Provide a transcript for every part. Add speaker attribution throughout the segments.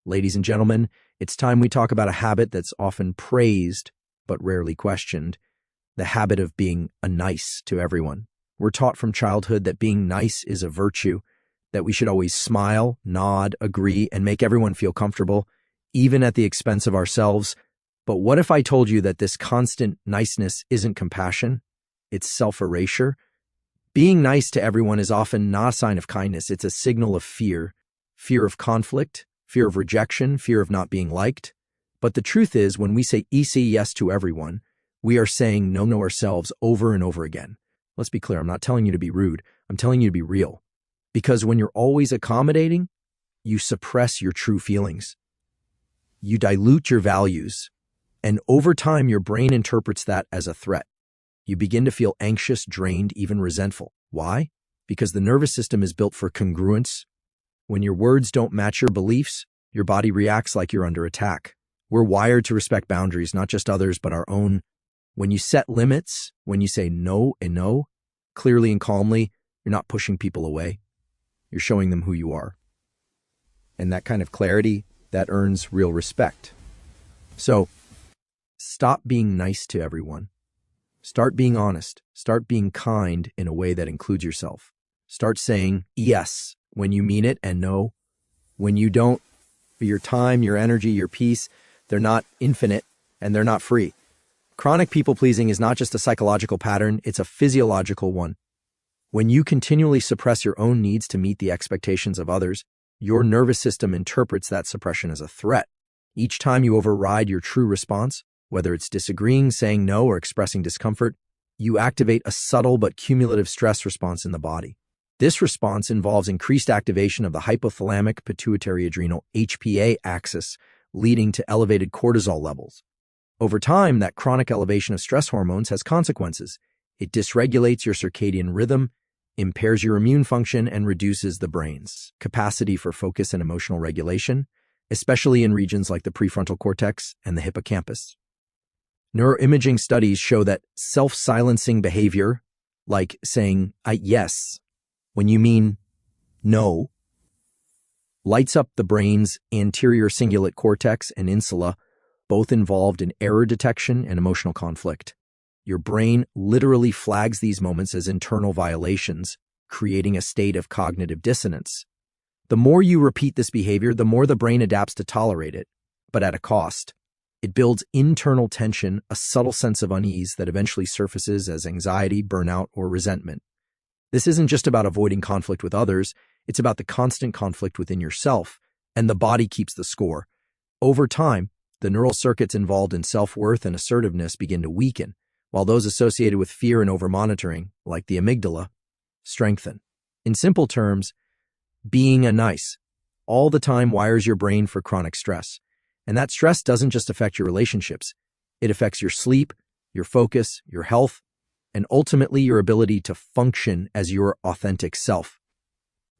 Speaker 1: Ladies and gentlemen, it's time we talk about a habit that's often praised but rarely questioned, the habit of being a nice to everyone. We're taught from childhood that being nice is a virtue, that we should always smile, nod, agree, and make everyone feel comfortable, even at the expense of ourselves. But what if I told you that this constant niceness isn't compassion? It's self-erasure. Being nice to everyone is often not a sign of kindness. It's a signal of fear of conflict, fear of rejection, fear of not being liked. But the truth is, when we say yes to everyone, we are saying no to ourselves over and over again. Let's be clear, I'm not telling you to be rude. I'm telling you to be real. Because when you're always accommodating, you suppress your true feelings. You dilute your values. And over time, your brain interprets that as a threat. You begin to feel anxious, drained, even resentful. Why? Because the nervous system is built for congruence. When your words don't match your beliefs, your body reacts like you're under attack. We're wired to respect boundaries, not just others, but our own. When you set limits, when you say no and no, clearly and calmly, you're not pushing people away. You're showing them who you are. And that kind of clarity, that earns real respect. So, stop being nice to everyone. Start being honest. Start being kind in a way that includes yourself. Start saying yes when you mean it and no when you don't. For your time, your energy, your peace, they're not infinite and they're not free. Chronic people-pleasing is not just a psychological pattern, it's a physiological one. When you continually suppress your own needs to meet the expectations of others, your nervous system interprets that suppression as a threat. Each time you override your true response, whether it's disagreeing, saying no, or expressing discomfort, you activate a subtle but cumulative stress response in the body. This response involves increased activation of the hypothalamic pituitary adrenal HPA axis, leading to elevated cortisol levels. Over time, that chronic elevation of stress hormones has consequences. It dysregulates your circadian rhythm, impairs your immune function, and reduces the brain's capacity for focus and emotional regulation, especially in regions like the prefrontal cortex and the hippocampus. Neuroimaging studies show that self-silencing behavior, like saying yes when you mean no, lights up the brain's anterior cingulate cortex and insula, both involved in error detection and emotional conflict. Your brain literally flags these moments as internal violations, creating a state of cognitive dissonance. The more you repeat this behavior, the more the brain adapts to tolerate it, but at a cost. It builds internal tension, a subtle sense of unease that eventually surfaces as anxiety, burnout, or resentment. This isn't just about avoiding conflict with others, it's about the constant conflict within yourself, and the body keeps the score. Over time, the neural circuits involved in self-worth and assertiveness begin to weaken, while those associated with fear and over-monitoring, like the amygdala, strengthen. In simple terms, being a nice all the time wires your brain for chronic stress. And that stress doesn't just affect your relationships. It affects your sleep, your focus, your health, and ultimately your ability to function as your authentic self.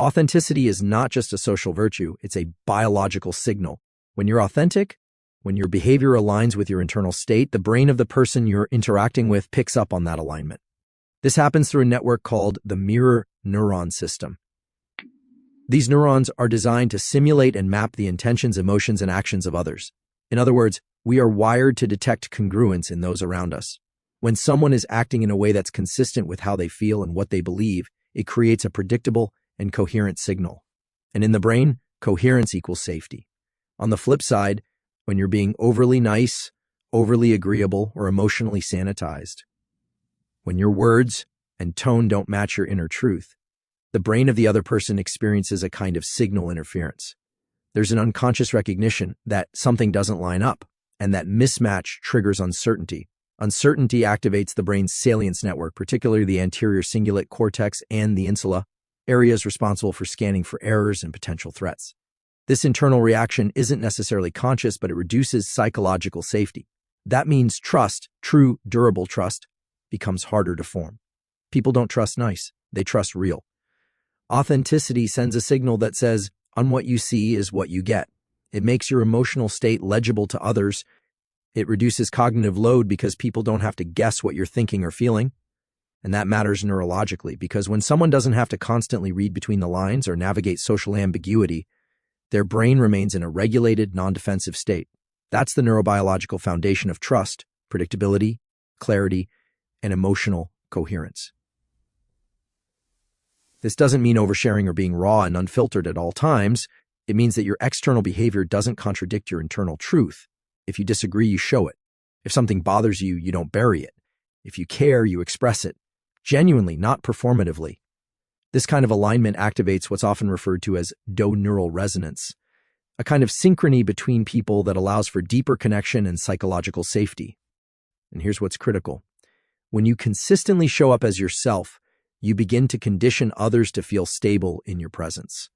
Speaker 1: Authenticity is not just a social virtue, it's a biological signal. When you're authentic, when your behavior aligns with your internal state, the brain of the person you're interacting with picks up on that alignment. This happens through a network called the mirror neuron system. These neurons are designed to simulate and map the intentions, emotions, and actions of others. In other words, we are wired to detect congruence in those around us. When someone is acting in a way that's consistent with how they feel and what they believe, it creates a predictable and coherent signal. And in the brain, coherence equals safety. On the flip side, when you're being overly nice, overly agreeable, or emotionally sanitized, when your words and tone don't match your inner truth, the brain of the other person experiences a kind of signal interference. There's an unconscious recognition that something doesn't line up, and that mismatch triggers uncertainty. Uncertainty activates the brain's salience network, particularly the anterior cingulate cortex and the insula, areas responsible for scanning for errors and potential threats. This internal reaction isn't necessarily conscious, but it reduces psychological safety. That means trust, true, durable trust, becomes harder to form. People don't trust nice, they trust real. Authenticity sends a signal that says, on what you see is what you get. It makes your emotional state legible to others. It reduces cognitive load because people don't have to guess what you're thinking or feeling. And that matters neurologically because when someone doesn't have to constantly read between the lines or navigate social ambiguity, Their brain remains in a regulated, non-defensive state. That's the neurobiological foundation of trust, predictability, clarity, and emotional coherence. This doesn't mean oversharing or being raw and unfiltered at all times. It means that your external behavior doesn't contradict your internal truth. If you disagree, you show it. If something bothers you, you don't bury it. If you care, you express it. Genuinely, not performatively. This kind of alignment activates what's often referred to as neural resonance, a kind of synchrony between people that allows for deeper connection and psychological safety. And here's what's critical. When you consistently show up as yourself, you begin to condition others to feel stable in your presence.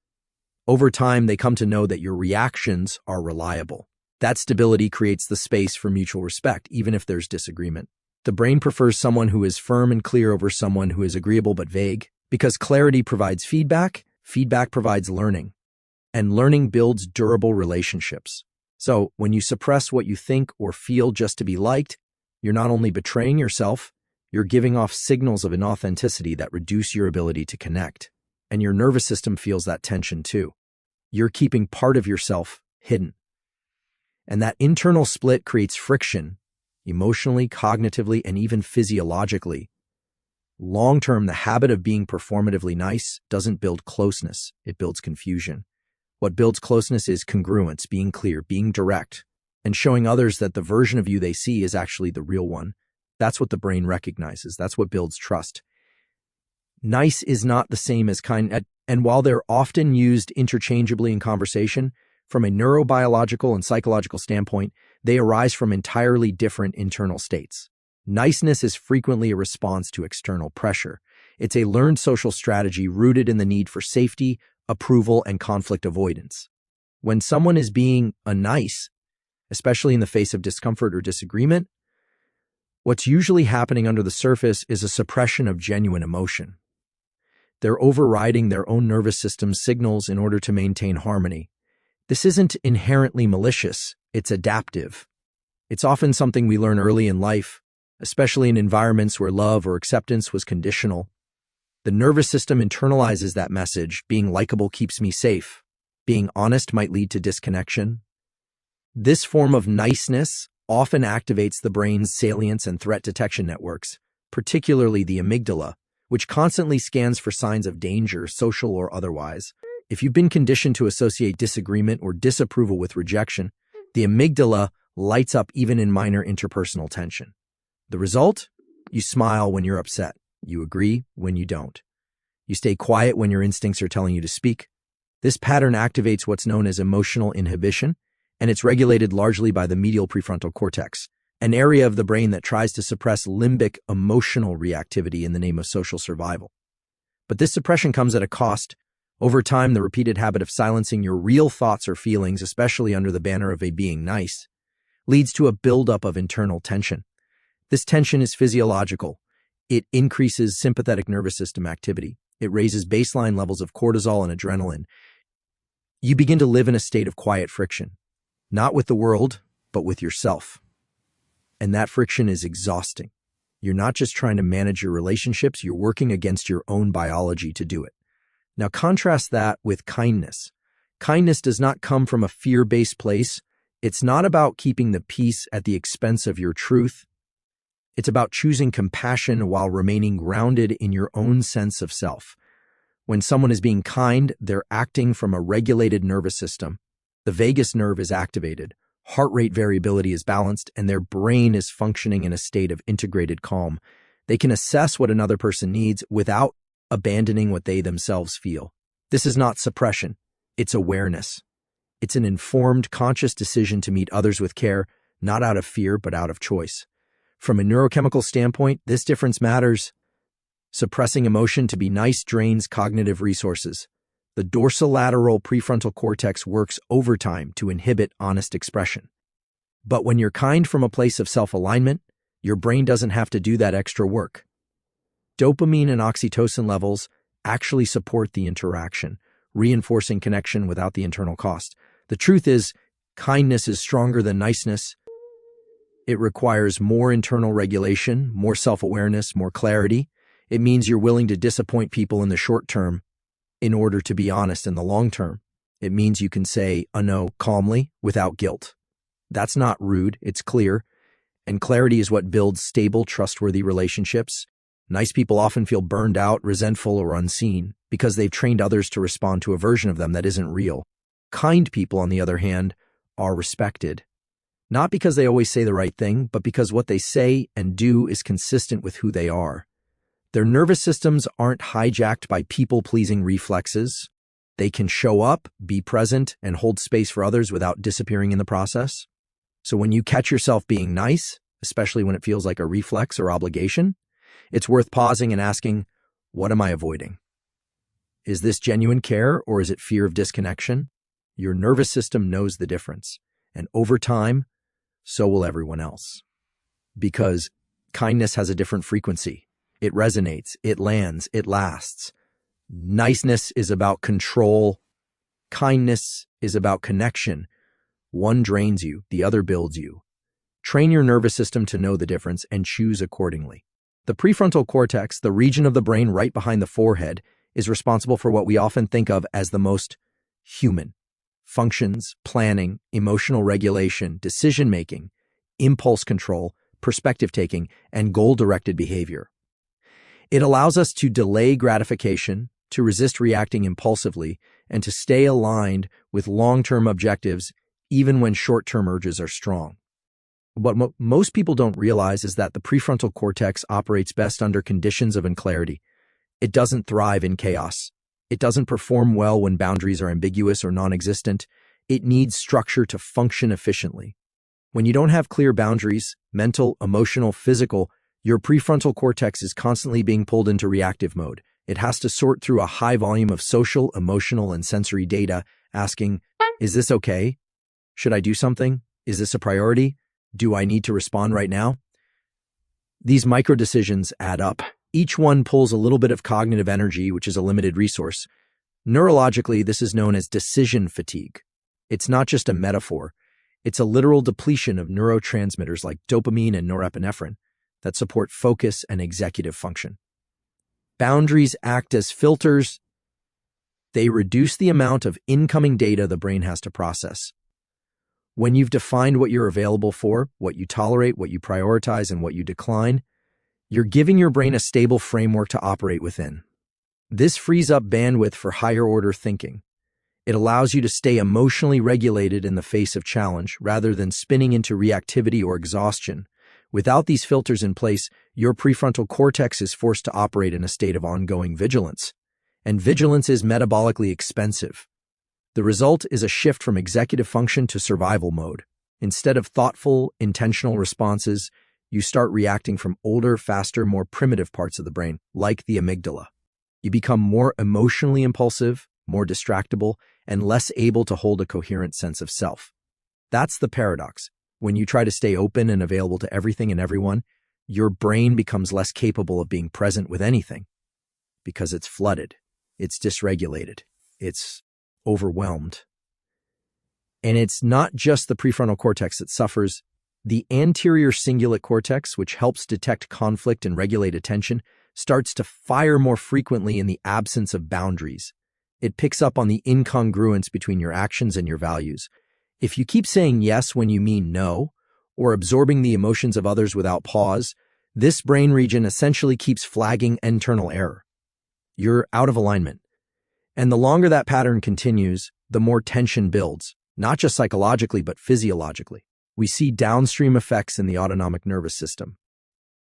Speaker 1: Over time, they come to know that your reactions are reliable. That stability creates the space for mutual respect, even if there's disagreement. The brain prefers someone who is firm and clear over someone who is agreeable but vague, because clarity provides feedback, feedback provides learning, and learning builds durable relationships. So, when you suppress what you think or feel just to be liked, you're not only betraying yourself, you're giving off signals of inauthenticity that reduce your ability to connect. And your nervous system feels that tension too. You're keeping part of yourself hidden. And that internal split creates friction, emotionally, cognitively, and even physiologically. Long-term, the habit of being performatively nice doesn't build closeness, it builds confusion. What builds closeness is congruence, being clear, being direct, and showing others that the version of you they see is actually the real one. That's what the brain recognizes. That's what builds trust. Nice is not the same as kind, and while they're often used interchangeably in conversation, from a neurobiological and psychological standpoint, they arise from entirely different internal states. Niceness is frequently a response to external pressure. It's a learned social strategy rooted in the need for safety, approval, and conflict avoidance. When someone is being nice, especially in the face of discomfort or disagreement, what's usually happening under the surface is a suppression of genuine emotion. They're overriding their own nervous system's signals in order to maintain harmony. This isn't inherently malicious, it's adaptive. It's often something we learn early in life, especially in environments where love or acceptance was conditional. The nervous system internalizes that message: being likable keeps me safe. Being honest might lead to disconnection. This form of niceness often activates the brain's salience and threat detection networks, particularly the amygdala, which constantly scans for signs of danger, social or otherwise. If you've been conditioned to associate disagreement or disapproval with rejection, the amygdala lights up even in minor interpersonal tension. The result? You smile when you're upset. You agree when you don't. You stay quiet when your instincts are telling you to speak. This pattern activates what's known as emotional inhibition, and it's regulated largely by the medial prefrontal cortex, an area of the brain that tries to suppress limbic emotional reactivity in the name of social survival. But this suppression comes at a cost. Over time, the repeated habit of silencing your real thoughts or feelings, especially under the banner of a being nice, leads to a buildup of internal tension. This tension is physiological. It increases sympathetic nervous system activity. It raises baseline levels of cortisol and adrenaline. You begin to live in a state of quiet friction, not with the world, but with yourself. And that friction is exhausting. You're not just trying to manage your relationships, you're working against your own biology to do it. Now contrast that with kindness. Kindness does not come from a fear-based place. It's not about keeping the peace at the expense of your truth. It's about choosing compassion while remaining grounded in your own sense of self. When someone is being kind, they're acting from a regulated nervous system. The vagus nerve is activated, heart rate variability is balanced, and their brain is functioning in a state of integrated calm. They can assess what another person needs without abandoning what they themselves feel. This is not suppression, it's awareness. It's an informed, conscious decision to meet others with care, not out of fear, but out of choice. From a neurochemical standpoint, this difference matters. Suppressing emotion to be nice drains cognitive resources. The dorsolateral prefrontal cortex works overtime to inhibit honest expression. But when you're kind from a place of self-alignment, your brain doesn't have to do that extra work. Dopamine and oxytocin levels actually support the interaction, reinforcing connection without the internal cost. The truth is, kindness is stronger than niceness. It requires more internal regulation, more self-awareness, more clarity. It means you're willing to disappoint people in the short term in order to be honest in the long term. It means you can say a no calmly without guilt. That's not rude, it's clear. And clarity is what builds stable, trustworthy relationships. Nice people often feel burned out, resentful, or unseen because they've trained others to respond to a version of them that isn't real. Kind people, on the other hand, are respected. Not because they always say the right thing, but because what they say and do is consistent with who they are. Their nervous systems aren't hijacked by people-pleasing reflexes. They can show up, be present, and hold space for others without disappearing in the process. So when you catch yourself being nice, especially when it feels like a reflex or obligation, it's worth pausing and asking, what am I avoiding? Is this genuine care or is it fear of disconnection? Your nervous system knows the difference, and over time, so will everyone else. Because kindness has a different frequency. It resonates, it lands, it lasts. Niceness is about control. Kindness is about connection. One drains you, the other builds you. Train your nervous system to know the difference and choose accordingly. The prefrontal cortex, the region of the brain right behind the forehead, is responsible for what we often think of as the most human. Functions, planning, emotional regulation, decision-making, impulse control, perspective-taking, and goal-directed behavior. It allows us to delay gratification, to resist reacting impulsively, and to stay aligned with long-term objectives even when short-term urges are strong. What most people don't realize is that the prefrontal cortex operates best under conditions of unclarity. It doesn't thrive in chaos. It doesn't perform well when boundaries are ambiguous or non-existent. It needs structure to function efficiently. When you don't have clear boundaries, mental, emotional, physical, your prefrontal cortex is constantly being pulled into reactive mode. It has to sort through a high volume of social, emotional, and sensory data, asking, is this okay? Should I do something? Is this a priority? Do I need to respond right now? These micro decisions add up. Each one pulls a little bit of cognitive energy, which is a limited resource. Neurologically, this is known as decision fatigue. It's not just a metaphor. It's a literal depletion of neurotransmitters like dopamine and norepinephrine that support focus and executive function. Boundaries act as filters. They reduce the amount of incoming data the brain has to process. When you've defined what you're available for, what you tolerate, what you prioritize, and what you decline, you're giving your brain a stable framework to operate within. This frees up bandwidth for higher-order thinking. It allows you to stay emotionally regulated in the face of challenge rather than spinning into reactivity or exhaustion. Without these filters in place, your prefrontal cortex is forced to operate in a state of ongoing vigilance. And vigilance is metabolically expensive. The result is a shift from executive function to survival mode. Instead of thoughtful, intentional responses, you start reacting from older, faster, more primitive parts of the brain, like the amygdala. You become more emotionally impulsive, more distractible, and less able to hold a coherent sense of self. That's the paradox. When you try to stay open and available to everything and everyone, your brain becomes less capable of being present with anything because it's flooded, it's dysregulated, it's overwhelmed. And it's not just the prefrontal cortex that suffers. The anterior cingulate cortex, which helps detect conflict and regulate attention, starts to fire more frequently in the absence of boundaries. It picks up on the incongruence between your actions and your values. If you keep saying yes when you mean no, or absorbing the emotions of others without pause, this brain region essentially keeps flagging internal error. You're out of alignment. And the longer that pattern continues, the more tension builds, not just psychologically, but physiologically. We see downstream effects in the autonomic nervous system.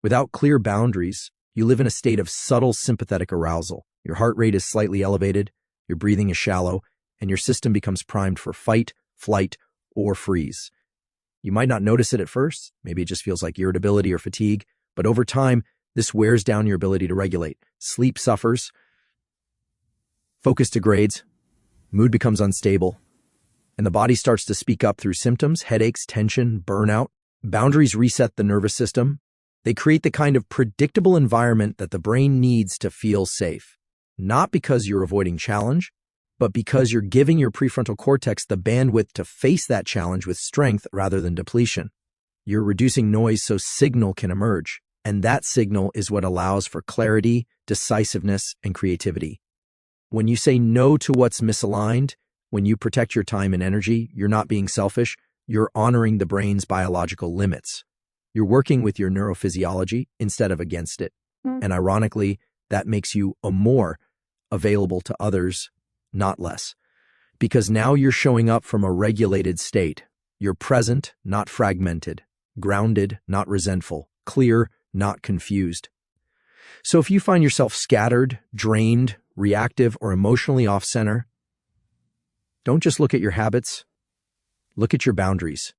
Speaker 1: Without clear boundaries, you live in a state of subtle sympathetic arousal. Your heart rate is slightly elevated, your breathing is shallow, and your system becomes primed for fight, flight, or freeze. You might not notice it at first. Maybe it just feels like irritability or fatigue, but over time, this wears down your ability to regulate. Sleep suffers, focus degrades, mood becomes unstable, and the body starts to speak up through symptoms, headaches, tension, burnout. Boundaries reset the nervous system. They create the kind of predictable environment that the brain needs to feel safe, not because you're avoiding challenge, but because you're giving your prefrontal cortex the bandwidth to face that challenge with strength rather than depletion. You're reducing noise so signal can emerge, and that signal is what allows for clarity, decisiveness, and creativity. When you say no to what's misaligned, When you protect your time and energy, you're not being selfish, you're honoring the brain's biological limits. You're working with your neurophysiology instead of against it. And ironically, that makes you more available to others, not less. Because now you're showing up from a regulated state. You're present, not fragmented, grounded, not resentful, clear, not confused. So if you find yourself scattered, drained, reactive, or emotionally off-center, don't just look at your habits, look at your boundaries.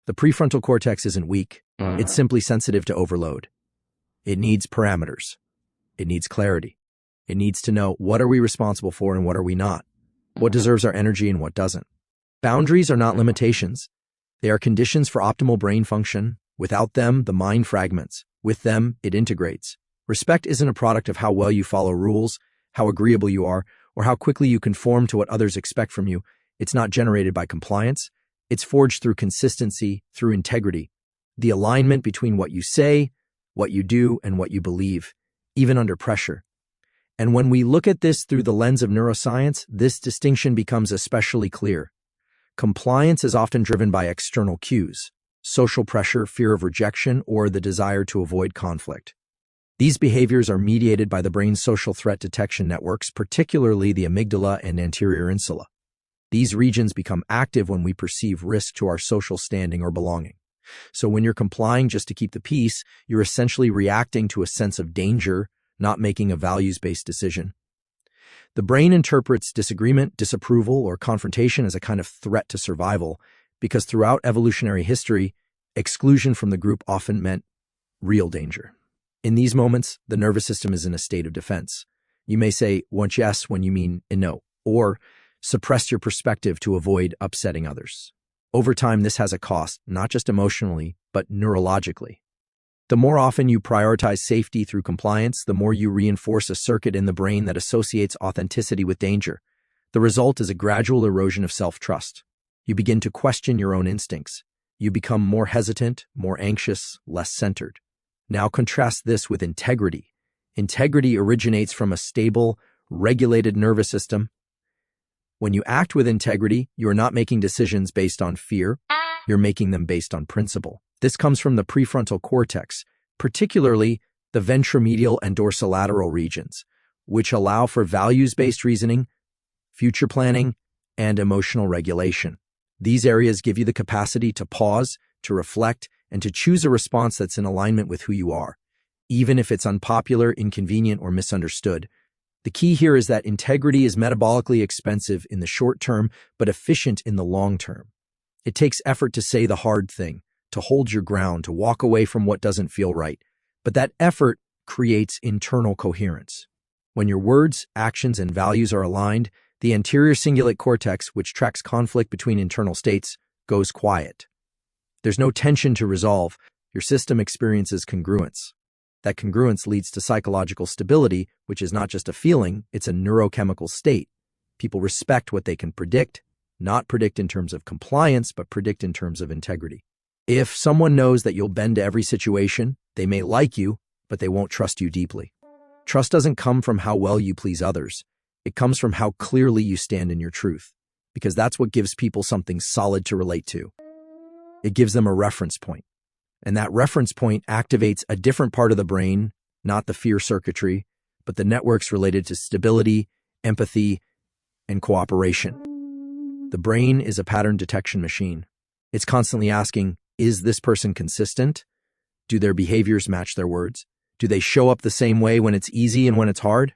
Speaker 1: The prefrontal cortex isn't weak, it's simply sensitive to overload. It needs parameters. It needs clarity. It needs to know what are we responsible for and what are we not, what deserves our energy and what doesn't. Boundaries are not limitations. They are conditions for optimal brain function. Without them, the mind fragments. With them, it integrates. Respect isn't a product of how well you follow rules, how agreeable you are, or how quickly you conform to what others expect from you. It's not generated by compliance. It's forged through consistency, through integrity. The alignment between what you say, what you do, and what you believe, even under pressure. And when we look at this through the lens of neuroscience, this distinction becomes especially clear. Compliance is often driven by external cues, social pressure, fear of rejection, or the desire to avoid conflict. These behaviors are mediated by the brain's social threat detection networks, particularly the amygdala and anterior insula. These regions become active when we perceive risk to our social standing or belonging. So when you're complying just to keep the peace, you're essentially reacting to a sense of danger, not making a values-based decision. The brain interprets disagreement, disapproval, or confrontation as a kind of threat to survival, because throughout evolutionary history, exclusion from the group often meant real danger. In these moments, the nervous system is in a state of defense. You may say, once yes, when you mean no, or suppress your perspective to avoid upsetting others. Over time, this has a cost, not just emotionally, but neurologically. The more often you prioritize safety through compliance, the more you reinforce a circuit in the brain that associates authenticity with danger. The result is a gradual erosion of self-trust. You begin to question your own instincts. You become more hesitant, more anxious, less centered. Now contrast this with integrity. Integrity originates from a stable, regulated nervous system. When you act with integrity, you are not making decisions based on fear. You're making them based on principle. This comes from the prefrontal cortex, particularly the ventromedial and dorsolateral regions, which allow for values-based reasoning, future planning, and emotional regulation. These areas give you the capacity to pause, to reflect, and to choose a response that's in alignment with who you are, even if it's unpopular, inconvenient, or misunderstood. The key here is that integrity is metabolically expensive in the short term, but efficient in the long term. It takes effort to say the hard thing, to hold your ground, to walk away from what doesn't feel right. But that effort creates internal coherence. When your words, actions, and values are aligned, the anterior cingulate cortex, which tracks conflict between internal states, goes quiet. There's no tension to resolve. Your system experiences congruence. That congruence leads to psychological stability, which is not just a feeling, it's a neurochemical state. People respect what they can predict, not predict in terms of compliance, but predict in terms of integrity. If someone knows that you'll bend to every situation, they may like you, but they won't trust you deeply. Trust doesn't come from how well you please others. It comes from how clearly you stand in your truth, because that's what gives people something solid to relate to. It gives them a reference point. And that reference point activates a different part of the brain, not the fear circuitry, but the networks related to stability, empathy, and cooperation. The brain is a pattern detection machine. It's constantly asking, is this person consistent? Do their behaviors match their words? Do they show up the same way when it's easy and when it's hard?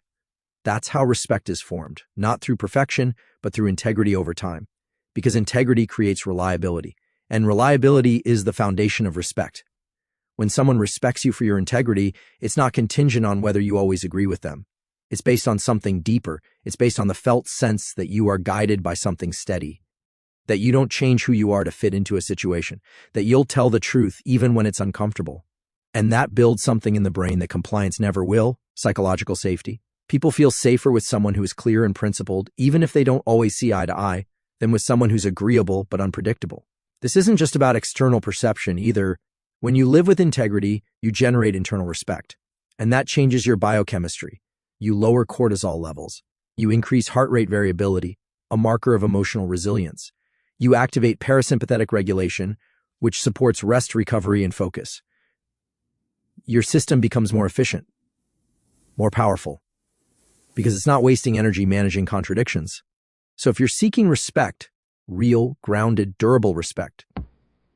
Speaker 1: That's how respect is formed, not through perfection, but through integrity over time. Because integrity creates reliability, and reliability is the foundation of respect. When someone respects you for your integrity, it's not contingent on whether you always agree with them. It's based on something deeper. It's based on the felt sense that you are guided by something steady, that you don't change who you are to fit into a situation, that you'll tell the truth even when it's uncomfortable. And that builds something in the brain that compliance never will, psychological safety. People feel safer with someone who is clear and principled, even if they don't always see eye to eye, than with someone who's agreeable but unpredictable. This isn't just about external perception either. When you live with integrity, you generate internal respect, and that changes your biochemistry. You lower cortisol levels. You increase heart rate variability. a marker of emotional resilience. You activate parasympathetic regulation, which supports rest, recovery, and focus. Your system becomes more efficient, more powerful, because it's not wasting energy managing contradictions. So if you're seeking respect, real, grounded, durable respect,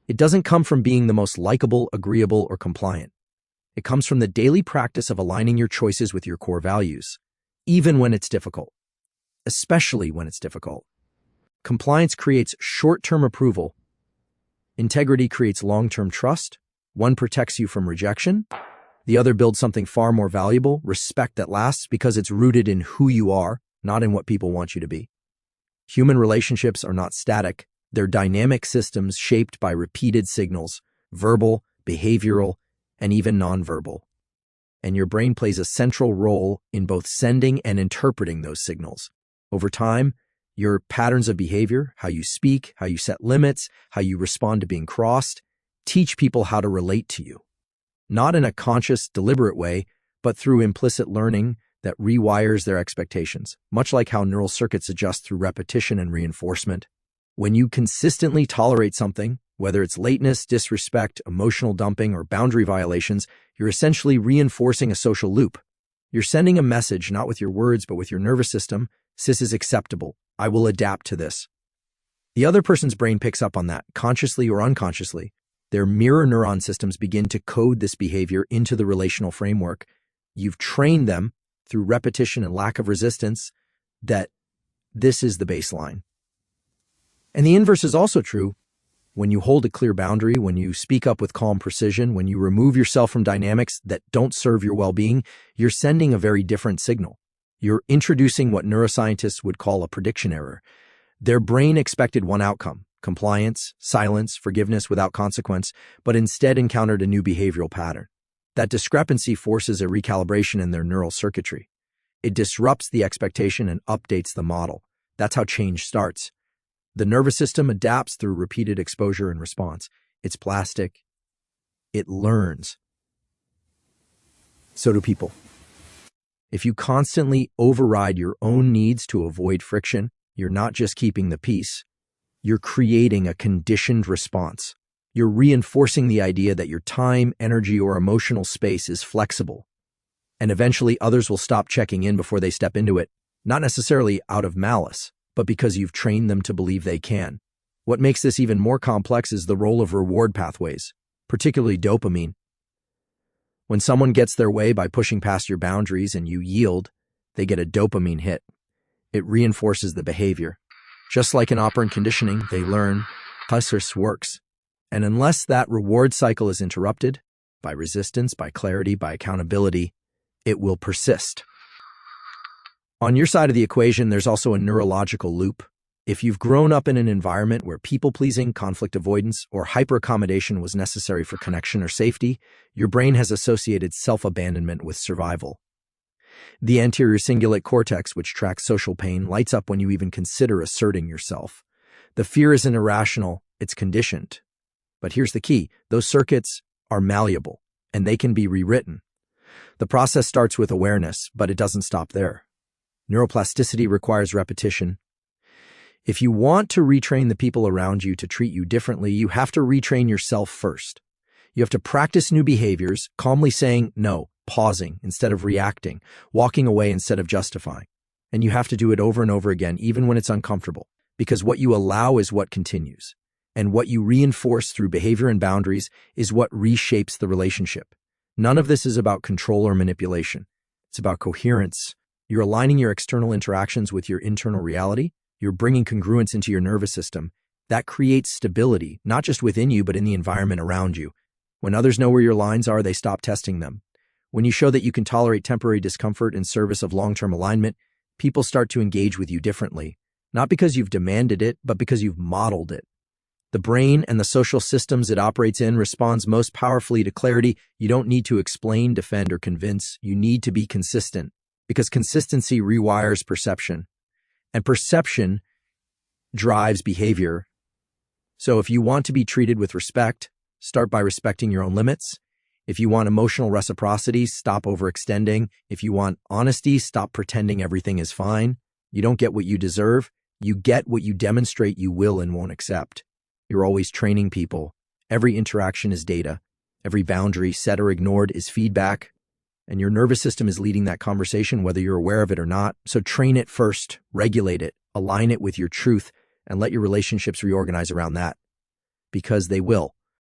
Speaker 1: it doesn't come from being the most likable, agreeable, or compliant. It comes from the daily practice of aligning your choices with your core values, even when it's difficult, especially when it's difficult. Compliance creates short-term approval. Integrity creates long-term trust. One protects you from rejection. The other builds something far more valuable, respect that lasts because it's rooted in who you are, not in what people want you to be. Human relationships are not static. They're dynamic systems shaped by repeated signals, verbal, behavioral, and even nonverbal. And your brain plays a central role in both sending and interpreting those signals. Over time, your patterns of behavior, how you speak, how you set limits, how you respond to being crossed, teach people how to relate to you. Not in a conscious, deliberate way, but through implicit learning that rewires their expectations, much like how neural circuits adjust through repetition and reinforcement. When you consistently tolerate something, whether it's lateness, disrespect, emotional dumping, or boundary violations, you're essentially reinforcing a social loop. You're sending a message, not with your words, but with your nervous system. This is acceptable. I will adapt to this. The other person's brain picks up on that, consciously or unconsciously. Their mirror neuron systems begin to code this behavior into the relational framework. You've trained them through repetition and lack of resistance that this is the baseline. And the inverse is also true. When you hold a clear boundary, when you speak up with calm precision, when you remove yourself from dynamics that don't serve your well-being, you're sending a very different signal. You're introducing what neuroscientists would call a prediction error. Their brain expected one outcome, compliance, silence, forgiveness without consequence, but instead encountered a new behavioral pattern. That discrepancy forces a recalibration in their neural circuitry. It disrupts the expectation and updates the model. That's how change starts. The nervous system adapts through repeated exposure and response. It's plastic. It learns. So do people. If you constantly override your own needs to avoid friction, you're not just keeping the peace. You're creating a conditioned response. You're reinforcing the idea that your time, energy, or emotional space is flexible. And eventually others will stop checking in before they step into it, not necessarily out of malice, but because you've trained them to believe they can. What makes this even more complex is the role of reward pathways, particularly dopamine. When someone gets their way by pushing past your boundaries and you yield, they get a dopamine hit. It reinforces the behavior. Just like in operant conditioning, they learn, this works. And unless that reward cycle is interrupted, by resistance, by clarity, by accountability, it will persist. On your side of the equation, there's also a neurological loop. If you've grown up in an environment where people-pleasing, conflict avoidance, or hyper-accommodation was necessary for connection or safety, your brain has associated self-abandonment with survival. The anterior cingulate cortex, which tracks social pain, lights up when you even consider asserting yourself. The fear isn't irrational, it's conditioned. But here's the key. Those circuits are malleable, and they can be rewritten. The process starts with awareness, but it doesn't stop there. Neuroplasticity requires repetition. If you want to retrain the people around you to treat you differently, you have to retrain yourself first. You have to practice new behaviors, calmly saying no, pausing instead of reacting, walking away instead of justifying. And you have to do it over and over again, even when it's uncomfortable, because what you allow is what continues. And what you reinforce through behavior and boundaries is what reshapes the relationship. None of this is about control or manipulation. It's about coherence. You're aligning your external interactions with your internal reality. You're bringing congruence into your nervous system. That creates stability, not just within you, but in the environment around you. When others know where your lines are, they stop testing them. When you show that you can tolerate temporary discomfort in service of long-term alignment, people start to engage with you differently, not because you've demanded it, but because you've modeled it. The brain and the social systems it operates in responds most powerfully to clarity. You don't need to explain, defend, or convince. You need to be consistent, because consistency rewires perception, and perception drives behavior. So if you want to be treated with respect, start by respecting your own limits. If you want emotional reciprocity, stop overextending. If you want honesty, stop pretending everything is fine. You don't get what you deserve. You get what you demonstrate you will and won't accept. You're always training people. Every interaction is data. Every boundary set or ignored is feedback. And your nervous system is leading that conversation, whether you're aware of it or not. So train it first, regulate it, align it with your truth, and let your relationships reorganize around that. Because they will.